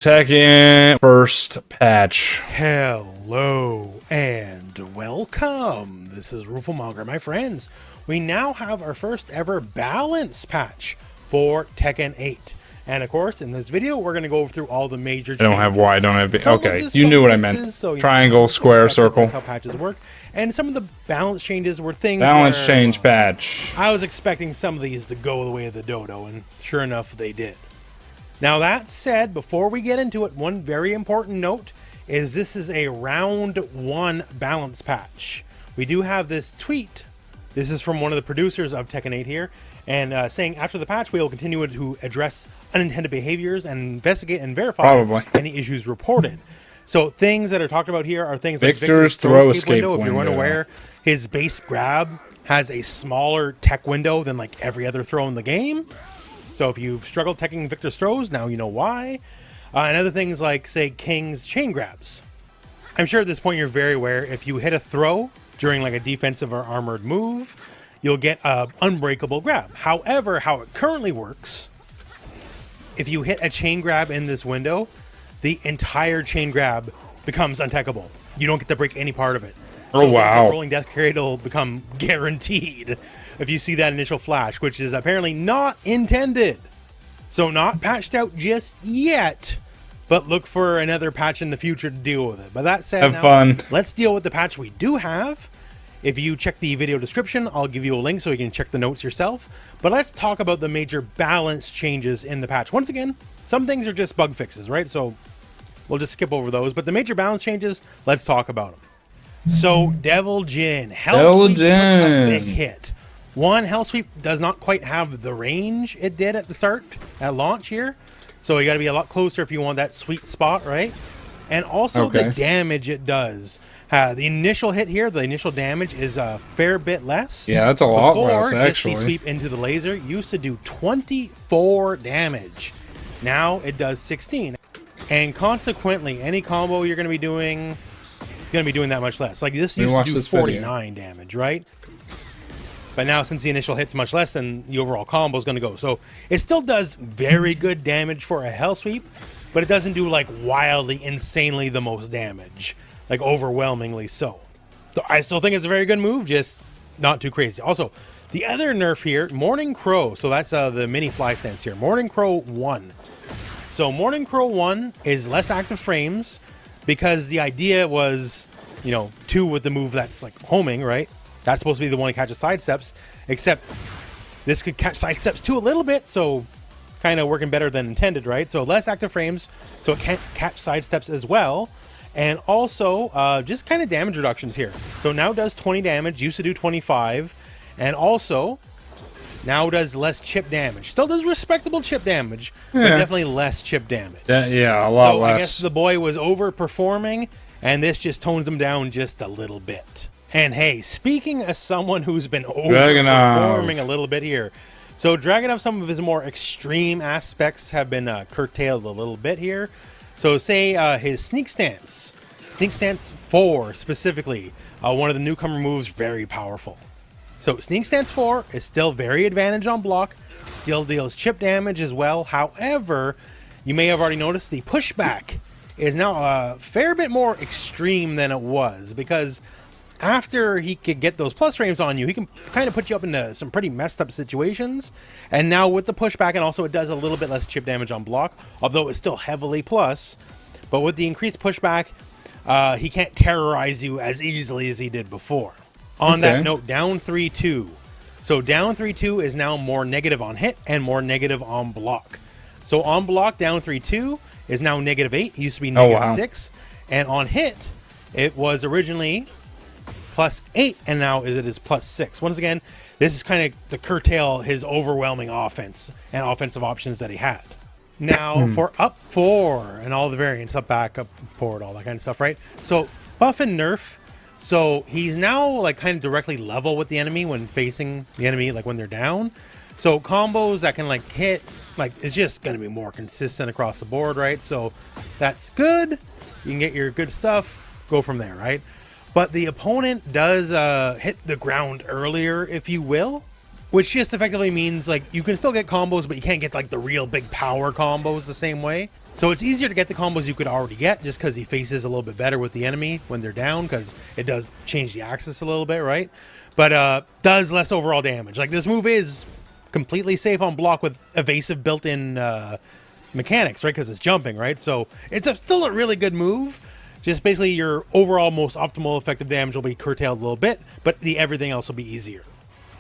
Tekken first patch. Hello and welcome. This is RoofleMonger, my friends. We now have our first ever balance patch for Tekken 8. And of course, in this video, we're going to go through all the major changes. I don't have Y, I don't have B. Some Okay, just you knew what I fixes, meant. so Triangle, square, circle. That's how patches work. And some of the balance changes were things Balance where, change patch. I was expecting some of these to go the way of the dodo, and sure enough, they did. Now that said, before we get into it, one very important note is this is a round one balance patch. We do have this tweet. This is from one of the producers of Tekken 8 here, and saying after the patch we will continue to address unintended behaviors and investigate and verify any issues reported. So things that are talked about here are things like Victor's throw escape window. If you're unaware, his base grab has a smaller tech window than like every other throw in the game. So if you've struggled teching Victor's throws, now you know why. And other things like, say, King's chain grabs. I'm sure at this point you're very aware if you hit a throw during like a defensive or armored move, you'll get an unbreakable grab. However, how it currently works, if you hit a chain grab in this window, the entire chain grab becomes untechable. You don't get to break any part of it. Oh, wow. Like rolling death cradle will become guaranteed if you see that initial flash, which is apparently not intended. So not patched out just yet, but look for another patch in the future to deal with it. But that said, have fun. Let's deal with the patch we do have. If you check the video description, I'll give you a link so you can check the notes yourself. But let's talk about the major balance changes in the patch. Once again, some things are just bug fixes, right? So we'll just skip over those. But the major balance changes, let's talk about them. So Devil Jin, Hell Sweep took a big hit. One, Hell Sweep does not quite have the range it did at the start, at launch here. So you got to be a lot closer if you want that sweet spot, right? And also the damage it does. The initial hit here, the initial damage is a fair bit less. Yeah, that's a lot less, actually. Just the sweep into the laser used to do 24 damage. Now it does 16. And consequently, any combo you're going to be doing, that much less. Like this used to do 49 damage, right? But now since the initial hit's much less, then the overall combo is going to go. So it still does very good damage for a Hell Sweep, but it doesn't do like wildly, insanely the most damage. Like overwhelmingly so. So I still think it's a very good move, just not too crazy. Also, the other nerf here, Morning Crow. So that's the mini fly stance here. Morning Crow 1. So Morning Crow 1 is less active frames because the idea was, 2 with the move that's like homing, right? That's supposed to be the one that catches sidesteps, except this could catch sidesteps too a little bit, so kind of working better than intended, right? So less active frames, so it can't catch sidesteps as well. And also, just kind of damage reductions here. So now does 20 damage, used to do 25. And also, now does less chip damage. Still does respectable chip damage, but definitely less chip damage. Yeah, a lot less. I guess the boy was overperforming, and this just tones him down just a little bit. And hey, speaking as someone who's been overperforming a little bit here, so Dragunov, some of his more extreme aspects have been curtailed a little bit here. So say his Sneak Stance 4 specifically, one of the newcomer moves, very powerful. So Sneak Stance 4 is still very advantage on block, still deals chip damage as well. However, you may have already noticed the pushback is now a fair bit more extreme than it was, because after he could get those plus frames on you, he can kind of put you up into some pretty messed up situations. And now with the pushback, and also it does a little bit less chip damage on block, although it's still heavily plus. But with the increased pushback, he can't terrorize you as easily as he did before. On that note, down 3-2. So down 3-2 is now more negative on hit and more negative on block. So on block, down 3-2 is now -8. It used to be -6. And on hit, it was originally +8, and now it is +6. Once again, this is kind of to curtail his overwhelming offense and offensive options that he had. Now for up 4 and all the variants, up, back, up, forward, all that kind of stuff, right? So buff and nerf. So he's now like kind of directly level with the enemy when facing the enemy, like when they're down. So combos that can like hit, like it's just going to be more consistent across the board, right? So that's good. You can get your good stuff, go from there, right? But the opponent does hit the ground earlier, if you will. which just effectively means like you can still get combos, but you can't get like the real big power combos the same way. So it's easier to get the combos you could already get just because he faces a little bit better with the enemy when they're down, because it does change the axis a little bit, right? But does less overall damage. Like this move is completely safe on block with evasive built-in mechanics, right? Because it's jumping, right? So it's still a really good move. Just basically your overall most optimal effective damage will be curtailed a little bit, but everything else will be easier.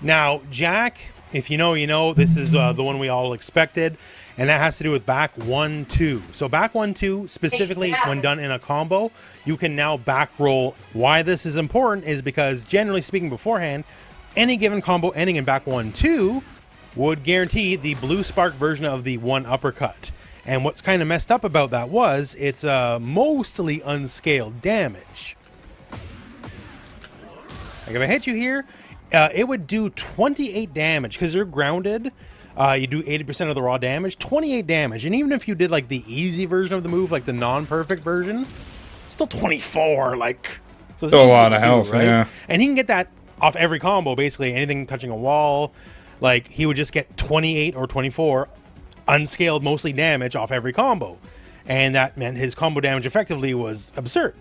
Now, Jack, if you know, you know, this is the one we all expected, and that has to do with back 1-2. So back 1-2, specifically when done in a combo, you can now back roll. Why this is important is because, generally speaking beforehand, any given combo ending in back 1-2 would guarantee the blue spark version of the one uppercut. And what's kind of messed up about that was it's mostly unscaled damage. Like if I hit you here, it would do 28 damage because you're grounded. You do 80% of the raw damage, 28 damage. And even if you did like the easy version of the move, like the non-perfect version, still 24. Like, so it's still a lot of health, right? yeah. And he can get that off every combo, basically anything touching a wall. Like he would just get 28 or 24 unscaled mostly damage off every combo. And that meant his combo damage effectively was absurd.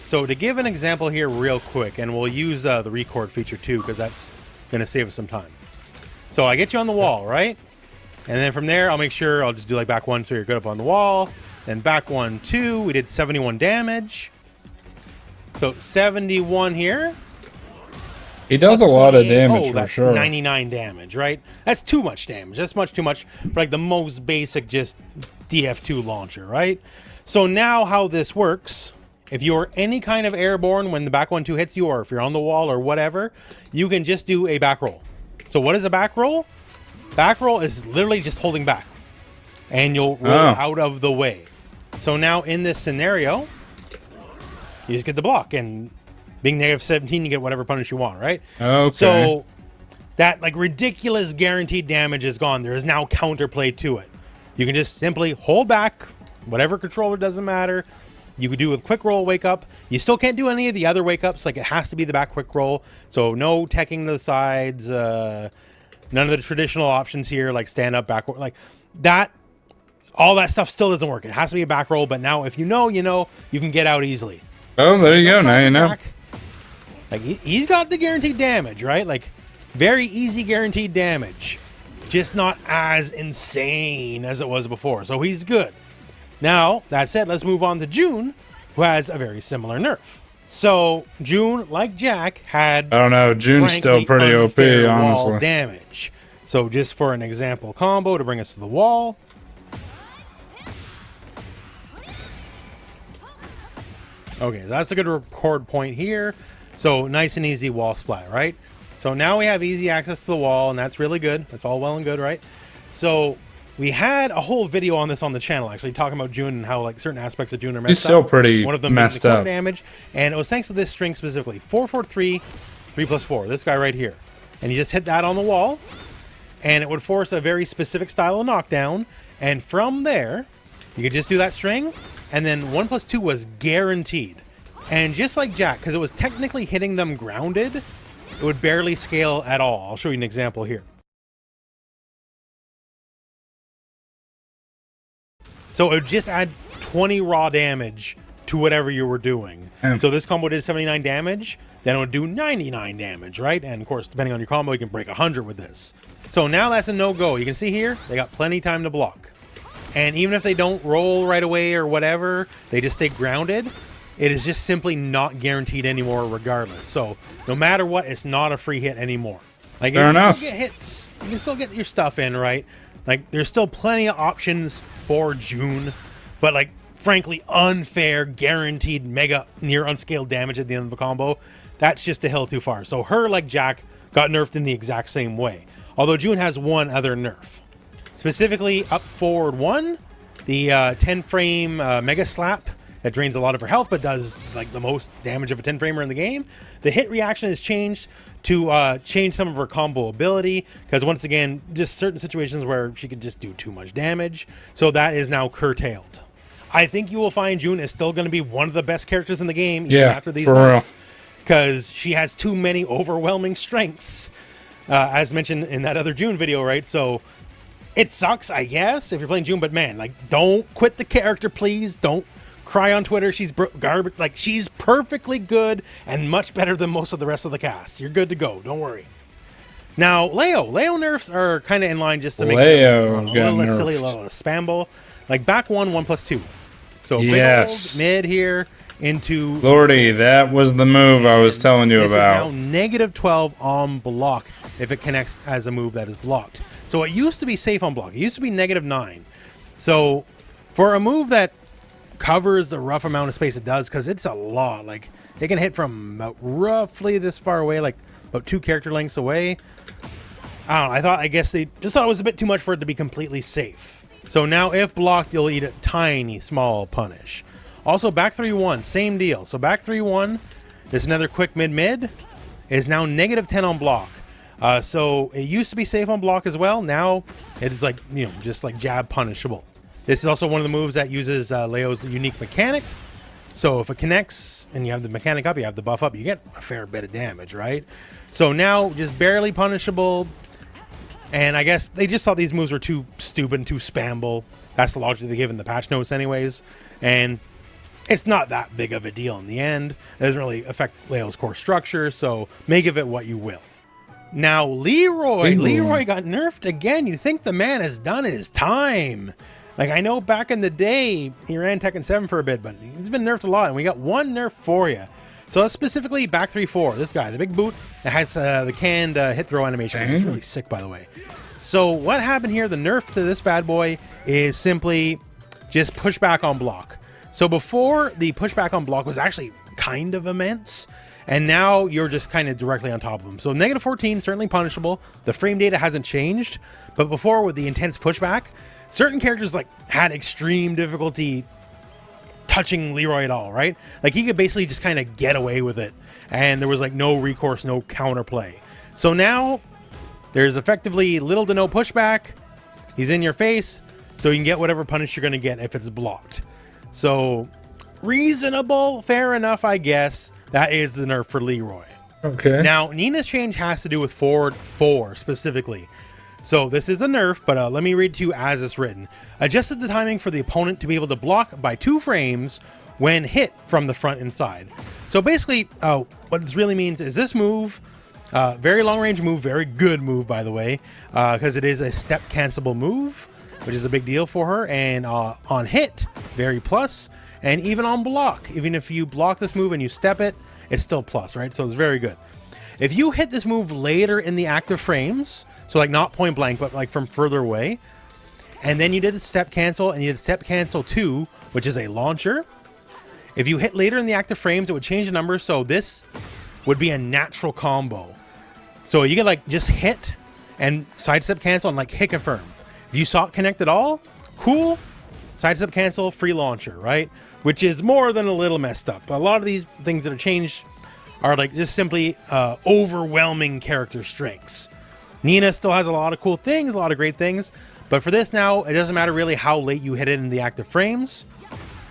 So to give an example here real quick, and we'll use the record feature too, because that's going to save us some time. So I get you on the wall, right? And then from there, I'll make sure I'll just do like back 1, so you're good up on the wall. Then back 1-2, we did 71 damage. So 71 here. He does a lot of damage for that's sure. 99 damage, right? That's too much damage. That's much too much for like the most basic just DF2 launcher, right? So now how this works, if you're any kind of airborne when the back 1-2 hits you, or if you're on the wall or whatever, you can just do a back roll. So what is a back roll? Back roll is literally just holding back, and you'll roll out of the way. So now in this scenario, you just get the block, and being negative 17, you get whatever punish you want, right? Okay. So that like ridiculous guaranteed damage is gone. There is now counterplay to it. You can just simply hold back, whatever controller, doesn't matter. You could do with quick roll wake up. You still can't do any of the other wake ups. Like it has to be the back quick roll. So no teching to the sides, none of the traditional options here, like stand up, backward, like that. All that stuff still doesn't work. It has to be a back roll. But now if you know, you know, you can get out easily. Oh, there you go. Now you know. Like he's got the guaranteed damage, right? Like very easy guaranteed damage, just not as insane as it was before. So he's good. Now, that said, let's move on to June, who has a very similar nerf. So June, like Jack, had I don't know. June's still pretty OP, honestly. Wall damage. So just for an example combo to bring us to the wall. Okay, that's a good record point here. So nice and easy wall splat, right? So now we have easy access to the wall, and that's really good. That's all well and good, right? So we had a whole video on this on the channel, actually, talking about June and how like certain aspects of June are messed up. He's still pretty One of them messed up. Damage, and it was thanks to this string specifically, 443, 3+4. This guy right here, and you just hit that on the wall, and it would force a very specific style of knockdown. And from there, you could just do that string, and then 1+2 was guaranteed. And just like Jack, because it was technically hitting them grounded, it would barely scale at all. I'll show you an example here. So it would just add 20 raw damage to whatever you were doing. So this combo did 79 damage, then it would do 99 damage, right? And of course, depending on your combo, you can break 100 with this. So now that's a no-go. You can see here, they got plenty of time to block. And even if they don't roll right away or whatever, they just stay grounded, it is just simply not guaranteed anymore regardless. So no matter what, it's not a free hit anymore. Like Fair enough. You can get hits, you can still get your stuff in, right? Like there's still plenty of options for June, but like frankly unfair guaranteed mega near unscaled damage at the end of the combo, that's just a hill too far. So her, like Jack, got nerfed in the exact same way. Although June has one other nerf. Specifically up forward 1, the 10 frame mega slap that drains a lot of her health but does like the most damage of a 10 framer in the game. The hit reaction has changed to change some of her combo ability, because once again, just certain situations where she could just do too much damage. So that is now curtailed. I think you will find June is still going to be one of the best characters in the game even after these nerfs, because she has too many overwhelming strengths. as mentioned in that other June video, right? So it sucks, I guess, if you're playing June, but man, like, don't quit the character, please. Don't cry on Twitter. She's garbage. Like, she's perfectly good and much better than most of the rest of the cast. You're good to go. Don't worry. Now, Leo nerfs are kind of in line just to make Leo a little less silly, a little less spamble. Like back 1+2. So big old mid here into Lordy, that was the move I was telling you about. This is now -12 on block if it connects as a move that is blocked. So it used to be safe on block. It used to be -9. So for a move that covers the rough amount of space it does, because it's a lot, like it can hit from about roughly this far away, like about 2 character lengths away. I don't know, I guess they just thought it was a bit too much for it to be completely safe. So now if blocked, you'll eat a tiny small punish. Also back 3-1, same deal. So back 3-1, there's another quick mid is now -10 on block. So it used to be safe on block as well. Now it's like, you know, just like jab punishable. This is also one of the moves that uses Leo's unique mechanic. So if it connects and you have the mechanic up, you have the buff up, you get a fair bit of damage, right? So now just barely punishable. And I guess they just thought these moves were too stupid and too spamble. That's the logic they give in the patch notes anyways. And it's not that big of a deal in the end. It doesn't really affect Leo's core structure, so make of it what you will. Now, Leroy got nerfed again. You think the man has done his time. Like, I know back in the day, he ran Tekken 7 for a bit, but he's been nerfed a lot, and we got one nerf for you. So that's specifically back 3-4. This guy, the big boot that has the canned hit throw animation, which is really sick, by the way. So what happened here, the nerf to this bad boy is simply just pushback on block. So before, the pushback on block was actually kind of immense, and now you're just kind of directly on top of them. So -14, certainly punishable. The frame data hasn't changed, but before with the intense pushback, certain characters like had extreme difficulty touching Leroy at all, right? Like he could basically just kind of get away with it, and there was like no recourse, no counterplay. So now there's effectively little to no pushback. He's in your face, so you can get whatever punish you're going to get if it's blocked. So reasonable, fair enough, I guess. That is the nerf for Leroy. Okay. Now, Nina's change has to do with forward 4 specifically. So this is a nerf, but let me read to you as it's written. Adjusted the timing for the opponent to be able to block by 2 frames when hit from the front and side. So basically, what this really means is this move, very long range move, very good move, by the way, because it is a step cancelable move, which is a big deal for her. And on hit, very plus. And even on block, even if you block this move and you step it, it's still plus, right? So it's very good. If you hit this move later in the active frames, so like not point blank, but like from further away, and then you did a step cancel and you did step cancel 2, which is a launcher. If you hit later in the active frames, it would change the number. So this would be a natural combo. So you can like just hit and sidestep cancel and like hit confirm. If you saw it connect at all, cool. Sidestep cancel, free launcher, right? Which is more than a little messed up. A lot of these things that have changed are like just simply overwhelming character strengths. Nina still has a lot of cool things, a lot of great things, but for this now, it doesn't matter really how late you hit it in the active frames.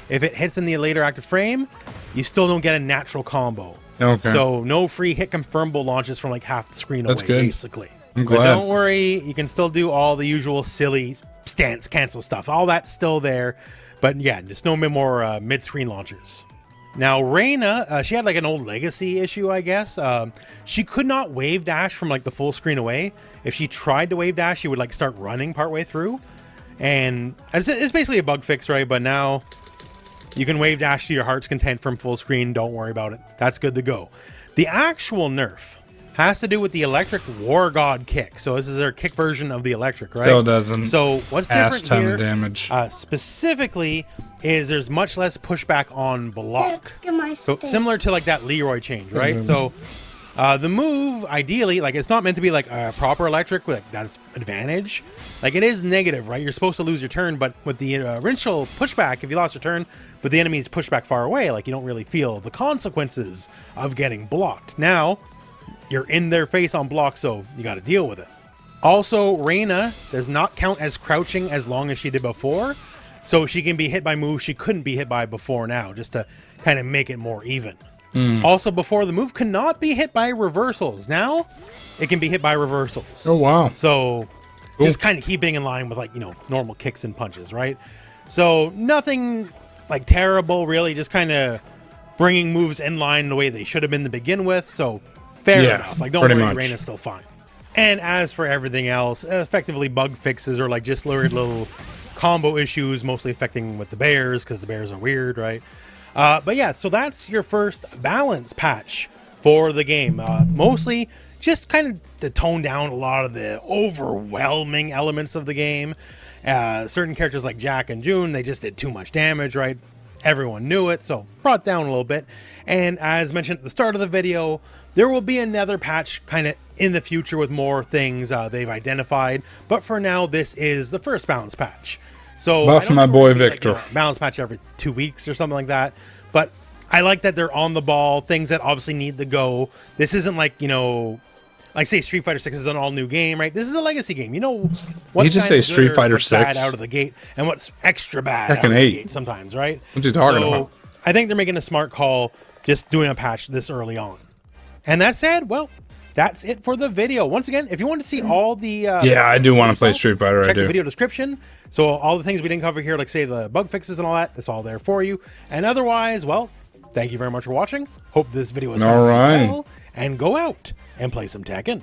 If it hits in the later active frame, you still don't get a natural combo. Okay. So no free hit confirmable launches from like half the screen away, basically. I'm glad. But don't worry, you can still do all the usual silly stance cancel stuff. All that's still there. But yeah, just no more mid-screen launchers. Now, Reyna, she had like an old legacy issue, I guess. She could not wave dash from like the full screen away. If she tried to wave dash, she would like start running partway through. And it's basically a bug fix, right? But now you can wave dash to your heart's content from full screen. Don't worry about it. That's good to go. The actual nerf has to do with the electric war god kick. So this is their kick version of the electric, right? Still doesn't. So what's different here, damage. Specifically, is there's much less pushback on block. So similar to like that Leroy change, right? So the move, ideally, like it's not meant to be like a proper electric with like, that's advantage. Like it is negative, right? You're supposed to lose your turn, but with the initial pushback, if you lost your turn, but the enemy's pushback far away, like you don't really feel the consequences of getting blocked. Now, you're in their face on block, so you got to deal with it. Also, Reyna does not count as crouching as long as she did before, so she can be hit by moves she couldn't be hit by before now, just to kind of make it more even. Also, before the move cannot be hit by reversals. Now, it can be hit by reversals. Oh, wow. So, just kind of keeping in line with, like, you know, normal kicks and punches, right? So, nothing, like, terrible, really. Just kind of bringing moves in line the way they should have been to begin with. So, fair enough. Like, don't worry, Rain is still fine. And as for everything else, effectively bug fixes or, like, just little combo issues, mostly affecting with the bears, because the bears are weird, right? But yeah, so that's your first balance patch for the game. Mostly just kind of to tone down a lot of the overwhelming elements of the game. Certain characters like Jack and June, they just did too much damage, right? Everyone knew it, so brought down a little bit. And as mentioned at the start of the video, there will be another patch kind of in the future with more things they've identified. But for now, this is the first balance patch. So buff my boy Victor. Like, balance patch every 2 weeks or something like that. But I like that they're on the ball, things that obviously need to go. This isn't like, you know, like say Street Fighter 6 is an all new game, right? This is a legacy game. You know what's you just say Street Fighter 6 bad out of the gate and what's extra bad out of the gate sometimes, right? What you talking about? I think they're making a smart call just doing a patch this early on. And that said, well, that's it for the video. Once again, if you want to see all the yeah, I do want to play Street Fighter. Check the video description. So all the things we didn't cover here, like say the bug fixes and all that, it's all there for you. And otherwise, well, thank you very much for watching. Hope this video was all right. well, and go out and play some Tekken.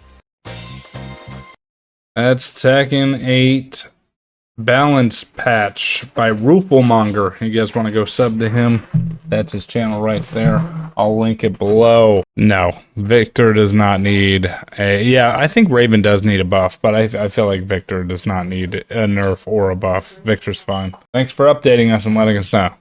That's Tekken 8 Balance Patch by RoofleMonger. You guys want to go sub to him? That's his channel right there. I'll link it below. No, Victor does not need a... Yeah, I think Raven does need a buff, but I feel like Victor does not need a nerf or a buff. Victor's fine. Thanks for updating us and letting us know.